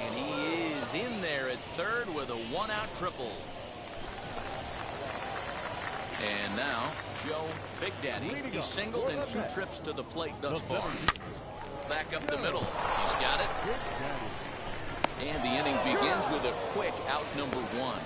[SPEAKER 10] And he is in there at third with a one-out triple. And now, Joe Big Daddy. He singled in 2 trips to the plate thus far. Back up the middle. He's got it. And the inning begins with a quick out number 1.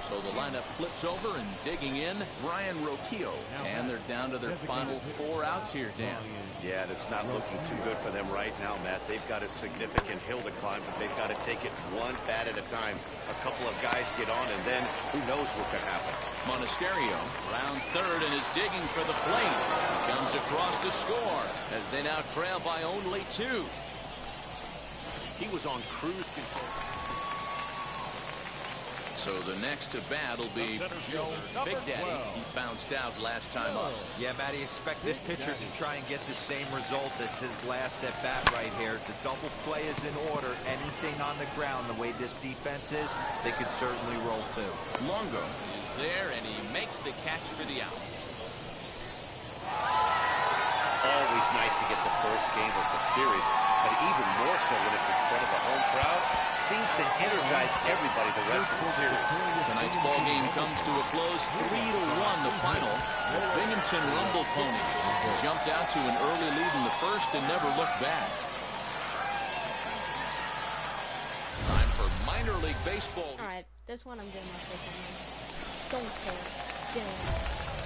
[SPEAKER 10] So the lineup flips over and digging in Brian Roquillo. And they're down to their final 4 outs here, Dan.
[SPEAKER 12] Yeah, that's not looking too good for them right now, Matt. They've got a significant hill to climb, but they've got to take it one bat at a time. A couple of guys get on, and then who knows what could happen.
[SPEAKER 10] Monasterio rounds third and is digging for the plate. Comes across to score as they now trail by only 2.
[SPEAKER 12] He was on cruise control.
[SPEAKER 10] So the next to bat will be Joe Big Daddy. He bounced out last time up.
[SPEAKER 13] Yeah, Matty, expect this pitcher to try and get the same result as his last at bat right here. The double play is in order. Anything on the ground, the way this defense is, they could certainly roll too.
[SPEAKER 10] Longo is there, and he makes the catch for the out.
[SPEAKER 12] Always nice to get the first game of the series, but even more so when it's in front of a home crowd. Seems to energize everybody the rest of the series.
[SPEAKER 10] Tonight's ball game comes to a close, 3-1 the final. The Binghamton Rumble Ponies jumped out to an early lead in the first and never looked back. Time for minor league baseball.
[SPEAKER 1] All right, this one I'm getting my first one. Don't care.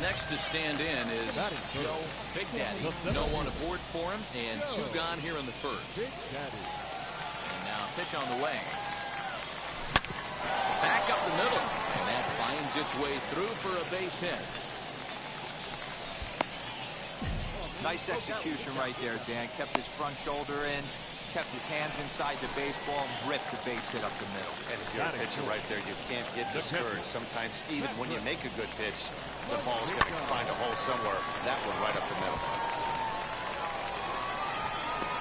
[SPEAKER 10] Next to stand in is Joe Big Daddy. No one aboard for him, and 2 gone here in the first. And now pitch on the way. Back up the middle, and that finds its way through for a base hit.
[SPEAKER 13] Nice execution right there, Dan. Kept his front shoulder in, kept his hands inside the baseball, and ripped the base hit up the middle.
[SPEAKER 12] And if you're a pitcher right there, you can't get discouraged. Sometimes even when you make a good pitch, the ball's going to find a hole somewhere. That one right up the middle.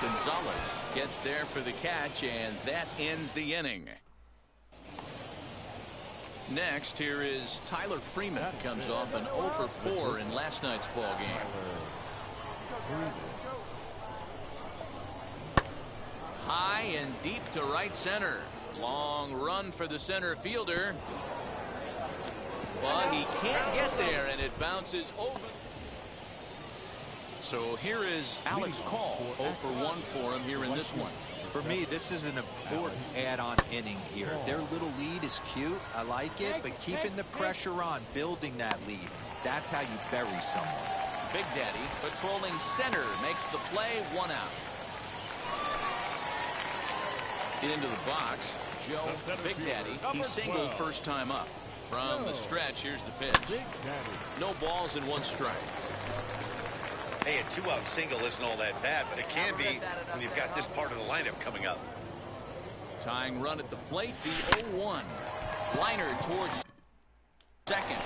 [SPEAKER 10] Gonzalez gets there for the catch, and that ends the inning. Next, here is Tyler Freeman. Comes off an 0 for 4 in last night's ball game. High and deep to right center. Long run for the center fielder. But he can't get there, and it bounces over. So here is Alex Call. 0 for 1 for him here in this one.
[SPEAKER 13] For me, this is an important add-on inning here. Their little lead is cute. I like it, but keeping the pressure on, building that lead, that's how you bury someone.
[SPEAKER 10] Big Daddy patrolling center makes the play, 1 out. Into the box, Joe Big Daddy. He singled first time up. From the stretch, here's the pitch. No balls and 1 strike.
[SPEAKER 12] Hey, a 2-out single isn't all that bad, but it can be when you've got this part of the lineup coming up.
[SPEAKER 10] Tying run at the plate, the 0-1. Liner towards second.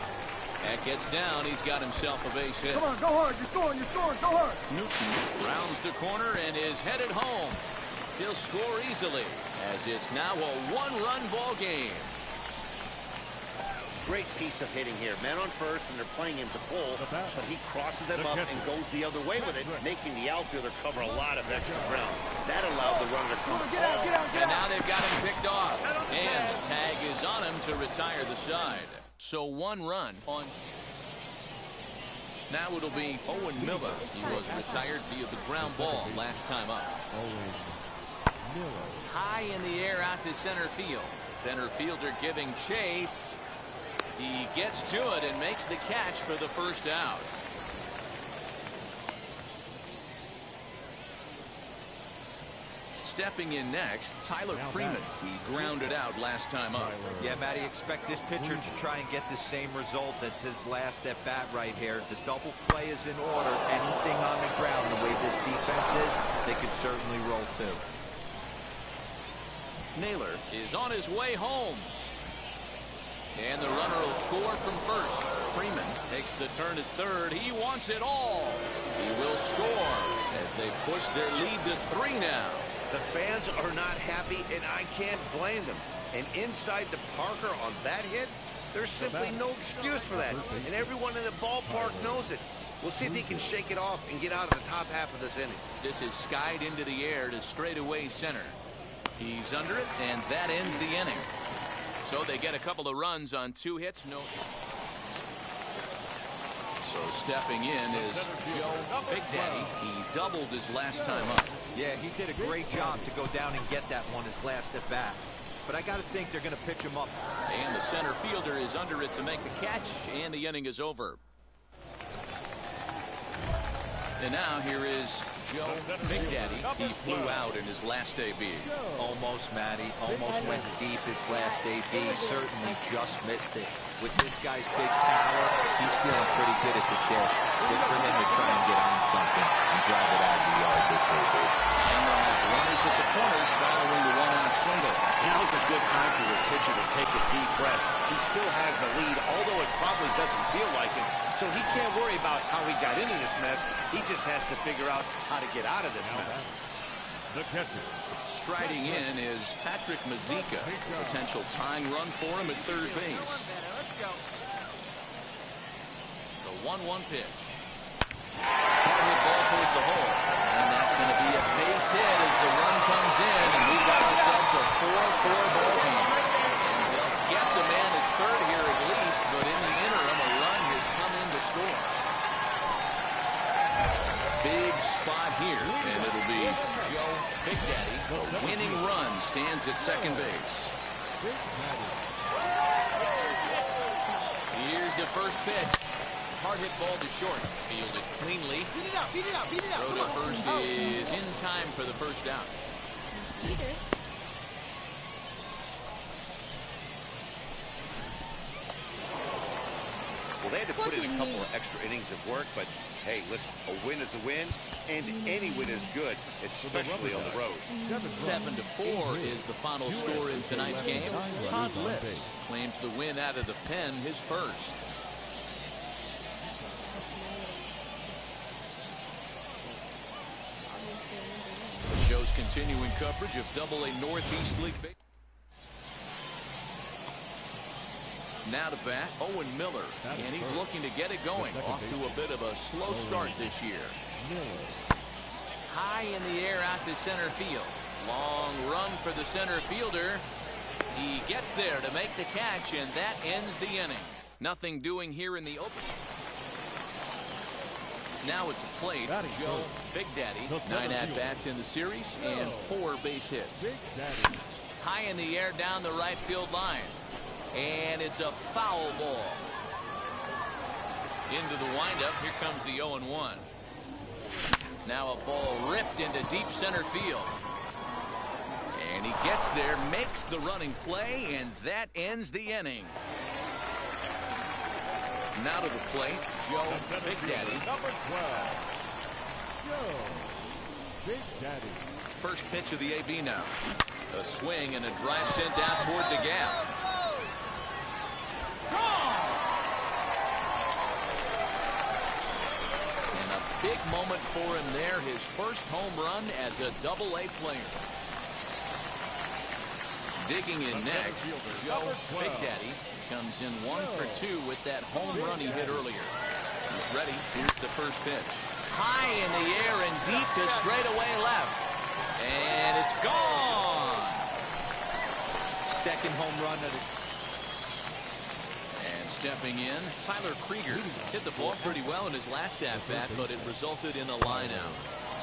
[SPEAKER 10] That gets down. He's got himself a base hit.
[SPEAKER 7] Come on, go hard. You're scoring, go hard.
[SPEAKER 10] Newton rounds the corner and is headed home. He'll score easily, as it's now a 1-run ball game.
[SPEAKER 12] Great piece of hitting here. Men on first, and they're playing him to pull, but he crosses them up and goes the other way with it, making the outfielder cover a lot of extra ground. That allowed the runner to come off.
[SPEAKER 10] And now they've got him picked off. And the tag is on him to retire the side. So 1 run on. Now it'll be Owen Miller. He was retired via the ground ball last time up. High in the air out to center field. Center fielder giving chase. He gets to it and makes the catch for the first out. Stepping in next, Tyler Freeman. He grounded out last time up.
[SPEAKER 13] Yeah, Matty, expect this pitcher to try and get the same result as his last at bat right here. The double play is in order. Anything on the ground, the way this defense is, they could certainly roll too.
[SPEAKER 10] Naylor is on his way home. And the runner will score from first. Freeman takes the turn at third. He wants it all. He will score as they push their lead to 3 now.
[SPEAKER 12] The fans are not happy, and I can't blame them. And inside the Parker on that hit, there's simply no excuse for that. And everyone in the ballpark knows it. We'll see if he can shake it off and get out of the top half of this inning.
[SPEAKER 10] This is skied into the air to straightaway center. He's under it, and that ends the inning. So they get a couple of runs on 2 hits. No. So stepping in is Joe Big Daddy. He doubled his last time up.
[SPEAKER 13] Yeah, he did a great job to go down and get that one his last at bat. But I got to think they're going to pitch him up.
[SPEAKER 10] And the center fielder is under it to make the catch, and the inning is over. And now here is Joe Big Daddy. He flew out in his last AB.
[SPEAKER 13] Almost, Matty. Almost went deep his last AB. Certainly just missed it. With this guy's big power, he's feeling pretty good at the dish. Good for him to try and get on something and drive it out of the yard this AB.
[SPEAKER 10] And they'll have runners at the corners following the 1-out single.
[SPEAKER 12] Now's a good time for the pitcher to take a deep breath. He still has the lead, although it probably doesn't feel like it. So he can't worry about how he got into this mess. He just has to figure out how to get out of this mess.
[SPEAKER 11] The catcher.
[SPEAKER 10] Striding in is Patrick Mazika. Potential tying run for him at third base. The 1-1 pitch. Hard hit ball towards the hole. And that's going to be a base hit as the run comes in. And we've got ourselves a 4-4 ball game. And they'll get the man at third here at least. But in the interim, a run has come in to score. Big spot here. And it'll be Joe Big Daddy. The winning run stands at second base. Here's the first pitch. Hard hit ball to short. Fielded cleanly. Throw to first is in time for the first out.
[SPEAKER 12] Well, they had to put in a couple of extra innings of work, but hey, listen, a win is a win, and any win is good, especially on the road.
[SPEAKER 10] 7-4 is the final score in tonight's game. Todd Litz claims the win out of the pen, his first. The show's continuing coverage of AA Northeast League Baseball. Now to bat, Owen Miller, and he's looking to get it going. Off to a bit of a slow start this year. High in the air out to center field. Long run for the center fielder. He gets there to make the catch, and that ends the inning. Nothing doing here in the opening. Now at the plate, Joe Big Daddy. 9 at-bats in the series and 4 base hits. High in the air down the right field line. And it's a foul ball. Into the windup. Here comes the 0-1. Now a ball ripped into deep center field. And he gets there, makes the running play, and that ends the inning. Now to the plate, Joe Big Daddy.
[SPEAKER 11] Number 12, Joe Big Daddy.
[SPEAKER 10] First pitch of the AB now. A swing and a drive sent out toward the gap. And a big moment for him there. His first home run as a AA player. Digging in next, Joe Big Daddy comes in 1 for 2 with that home run he hit earlier. He's ready. Here's the first pitch. High in the air and deep to straightaway left. And it's gone.
[SPEAKER 13] Second home run of the...
[SPEAKER 10] And stepping in, Tyler Krieger hit the ball pretty well in his last at-bat, but it resulted in a line-out.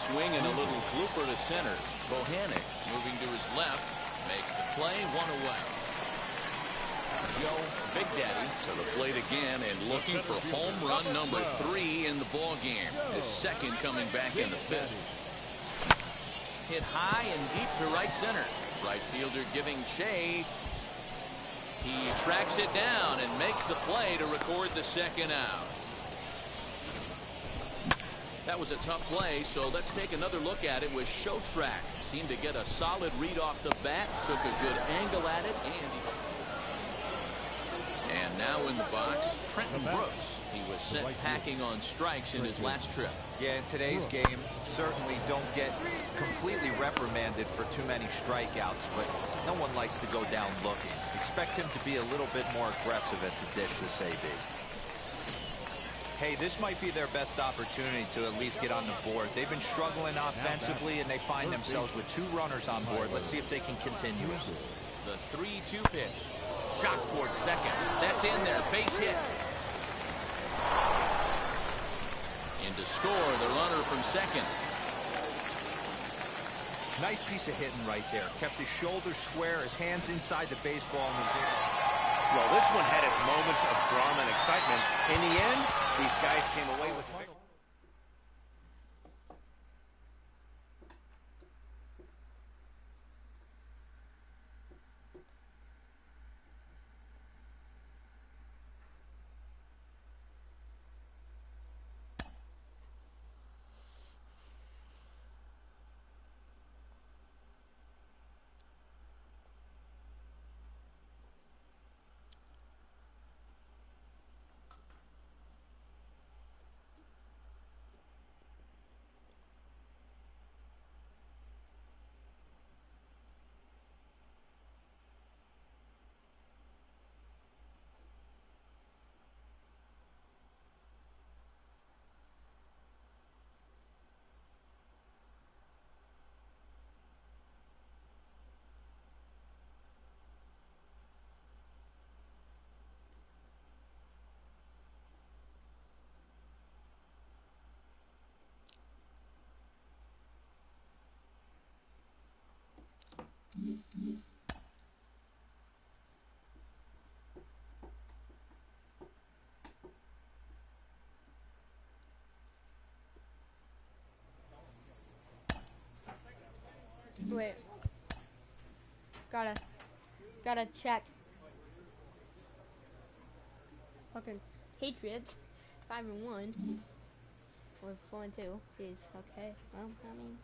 [SPEAKER 10] Swing and a little blooper to center. Bohannon moving to his left, makes the play, 1 away. Joe Big Daddy to the plate again and looking for home run number 3 in the ball game. His second coming back in the 5th. Hit high and deep to right center. Right fielder giving chase. He tracks it down and makes the play to record the second out. That was a tough play, so let's take another look at it with Show Track. Seemed to get a solid read off the bat, took a good angle at it, and now in the box, Trenton Brooks. He was sent packing on strikes in his last trip.
[SPEAKER 13] Yeah, in today's game, certainly don't get completely reprimanded for too many strikeouts, but no one likes to go down looking. Expect him to be a little bit more aggressive at the dish this AB. Hey, this might be their best opportunity to at least get on the board. They've been struggling offensively, and they find themselves with 2 runners on board. Let's see if they can continue it.
[SPEAKER 10] The 3-2 pitch. Shot towards second. That's in there. Base hit. In to score the runner from second.
[SPEAKER 13] Nice piece of hitting right there. Kept his shoulders square, his hands inside the baseball, and was able.
[SPEAKER 12] Well, this one had its moments of drama and excitement. In the end, these guys came away with the victory.
[SPEAKER 1] Wait. Gotta check. Fucking Patriots. 5-1. Or 4-2. Jeez. Okay. Well, I mean,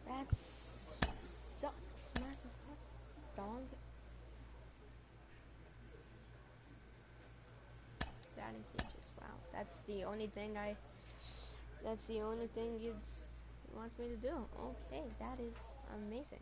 [SPEAKER 1] that sucks. Massive dog. Batting cages. Wow. That's the only thing it wants me to do. Okay, that is amazing.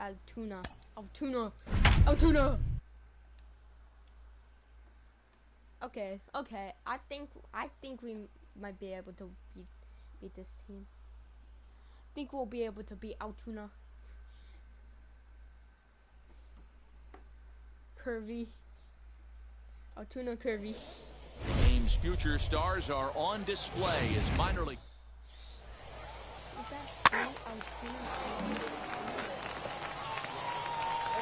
[SPEAKER 1] Altoona. Altoona. Altoona. Okay. Okay. I think we might be able to beat this team. I think we'll be able to beat Altoona. Curvy. Altoona Curvy.
[SPEAKER 10] The game's future stars are on display as minor league.
[SPEAKER 1] Is that Altoona?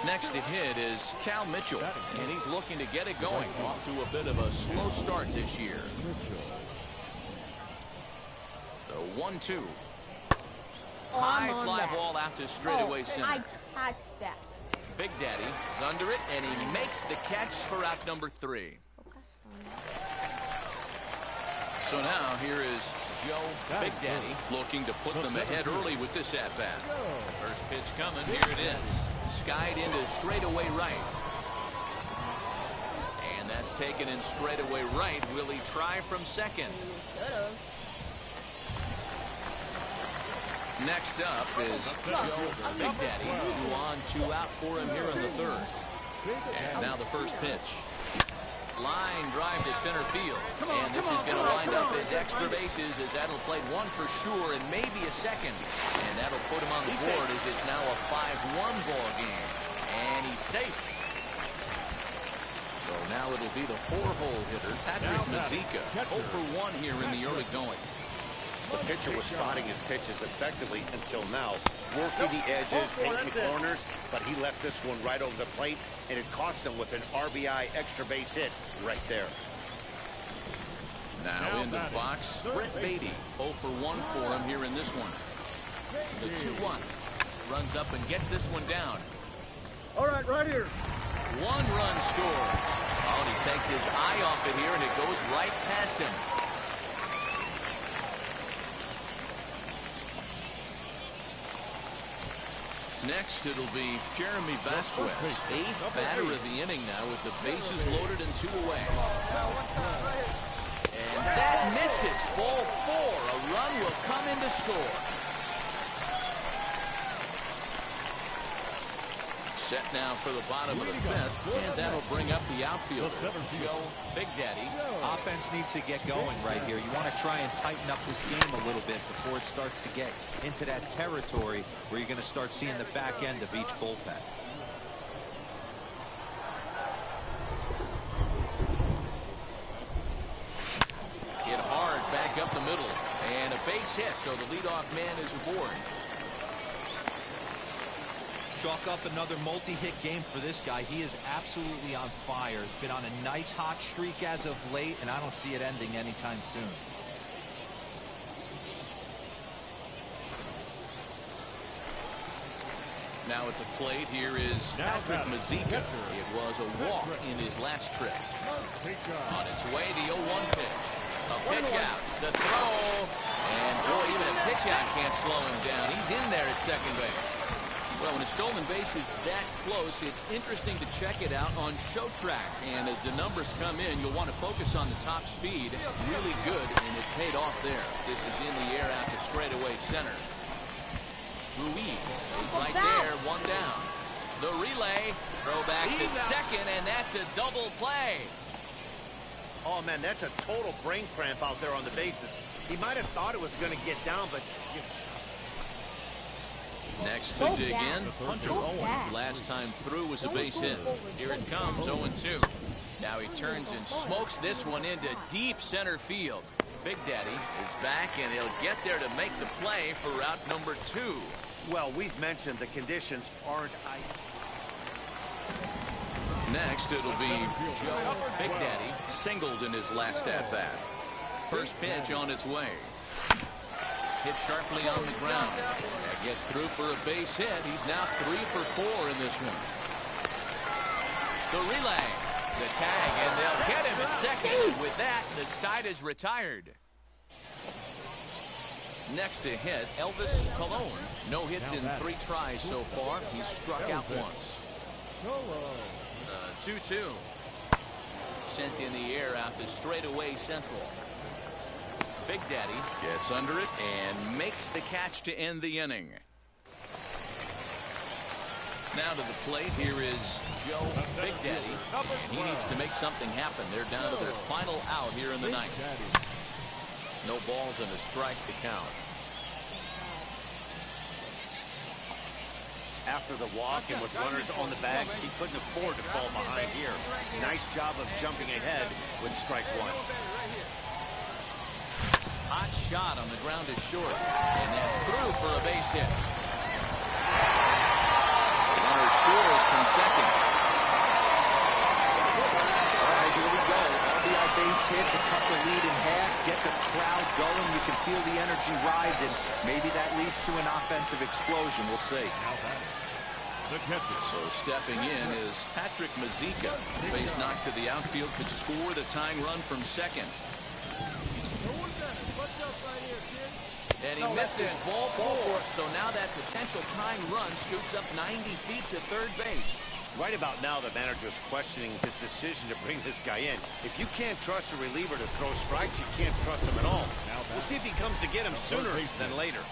[SPEAKER 10] Next to hit is Cal Mitchell, and he's looking to get it going. Off to a bit of a slow start this year. The 1-2. High fly ball out to straightaway center.
[SPEAKER 1] I catch that.
[SPEAKER 10] Big Daddy is under it, and he makes the catch for out number 3. So now here is Joe Big Daddy looking to put them ahead early with this at-bat. First pitch coming. Here it is. Skied into straightaway right. And that's taken in straightaway right. Will he try from second? Next up is Joe Big Daddy. 2 on, 2 out for him here in the third. And now the first pitch. Line drive to center field. And this is going to wind up as extra bases as that'll play 1 for sure and maybe a second. And that'll put him on the board as it's now a 5-1 ball game. And he's safe. So now it'll be the 4-hole hitter, Patrick Mazika. 0 for 1 here in the early going.
[SPEAKER 12] The pitcher was spotting his pitches effectively until now, working the edges, painting the corners, but he left this one right over the plate, and it cost him with an RBI extra base hit right there.
[SPEAKER 10] Now in the box, Brett Beatty. 0 for 1 for him here in this one. The 2-1 runs up and gets this one down.
[SPEAKER 7] All right, right here.
[SPEAKER 10] 1 run scores. Oh, and he takes his eye off it here, and it goes right past him. Next, it'll be Jeremy Vasquez, 8th batter of the inning now with the bases loaded and 2 away. And that misses. Ball 4. A run will come in to score. Set now for the bottom of the 5th, and that'll bring up the outfielder, Joe Big Daddy.
[SPEAKER 13] Offense needs to get going right here. You want to try and tighten up this game a little bit before it starts to get into that territory where you're going to start seeing the back end of each bullpen.
[SPEAKER 10] Hit hard back up the middle, and a base hit, so the leadoff man is aboard.
[SPEAKER 13] Chalk up another multi-hit game for this guy. He is absolutely on fire. He's been on a nice hot streak as of late, and I don't see it ending anytime soon.
[SPEAKER 10] Now at the plate, here is Patrick Mazika. It was a walk in his last trip. On its way, the 0-1 pitch. A pitch out, the throw, and boy, even a pitch out can't slow him down. He's in there at second base. Well, when a stolen base is that close, it's interesting to check it out on Show Track. And as the numbers come in, you'll want to focus on the top speed. Really good, and it paid off there. This is in the air out to straightaway center. Ruiz is right there, 1 down. The relay, throw back to second, and that's a double play.
[SPEAKER 12] Oh, man, that's a total brain cramp out there on the bases. He might have thought it was going to get down, but...
[SPEAKER 10] Next to dig in, Hunter Owen. Last time through was a base hit. Here it comes, 0-2. Now he turns and smokes this one into deep center field. Big Daddy is back, and he'll get there to make the play for route number 2.
[SPEAKER 12] Well, we've mentioned the conditions aren't ideal.
[SPEAKER 10] Next, it'll be Joe Big Daddy, singled in his last at-bat. First pitch on its way. Hit sharply on the ground. That gets through for a base hit. He's now 3 for 4 in this one. The relay, the tag, and they'll get him at second. With that, the side is retired. Next to hit, Elvis Colon. No hits in 3 tries so far. He's struck out once. 2-2. Sent in the air out to straightaway central. Big Daddy gets under it and makes the catch to end the inning. Now to the plate, here is Joe Big Daddy, and he needs to make something happen. They're down to their final out here in the ninth. No balls and a strike to count.
[SPEAKER 12] After the walk and with runners on the bags, he couldn't afford to fall behind here. Nice job of jumping ahead with strike one.
[SPEAKER 10] Hot shot on the ground is short, and that's through for a base hit. Runner scores from second.
[SPEAKER 13] All right, here we go. RBI base hit to cut the lead in half, get the crowd going. You can feel the energy rising. Maybe that leads to an offensive explosion. We'll see.
[SPEAKER 10] So stepping in is Patrick Mazika. Base knocked to the outfield, could score the tying run from second. And he misses ball four. So now that potential tying run scoots up 90 feet to third base.
[SPEAKER 12] Right about now, the manager is questioning his decision to bring this guy in. If you can't trust a reliever to throw strikes, you can't trust him at all. We'll see if he comes to get him sooner than later.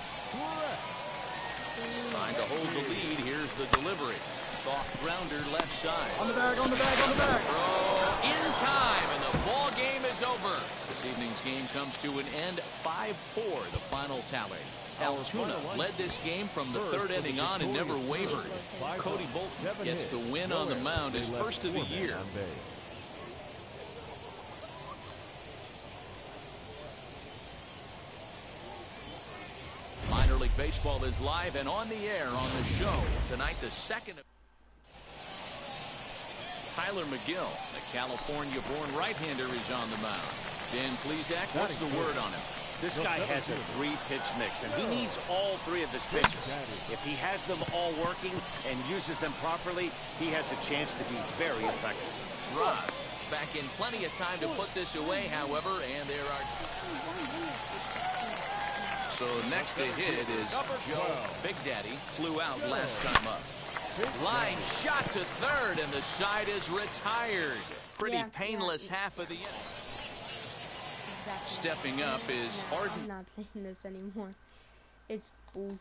[SPEAKER 10] Trying to hold the lead. Here's the delivery. Soft grounder left side.
[SPEAKER 14] On the bag, on the bag, on the bag.
[SPEAKER 10] Throw in time, and the ball game is over. This evening's game comes to an end. 5-4, the final tally. Altoona led this game from the third inning on and never wavered. Cody Bolton gets the win on the mound, his first of the year. Minor League Baseball is live and on the air on the show. Tonight, the second. Tyler McGill, the California-born right-hander, is on the mound. Dan Plesac, what's the word on him?
[SPEAKER 12] This guy has a three-pitch mix, and he needs all three of his pitches. If he has them all working and uses them properly, he has a chance to be very effective.
[SPEAKER 10] Ross back in plenty of time to put this away, however, and there are two. So next to hit is Joe Big Daddy. Flew out last time up. Line shot to third, and the side is retired. Pretty painless half of the inning. Stepping up is Arden.
[SPEAKER 1] I'm not playing this anymore. It's bullshit.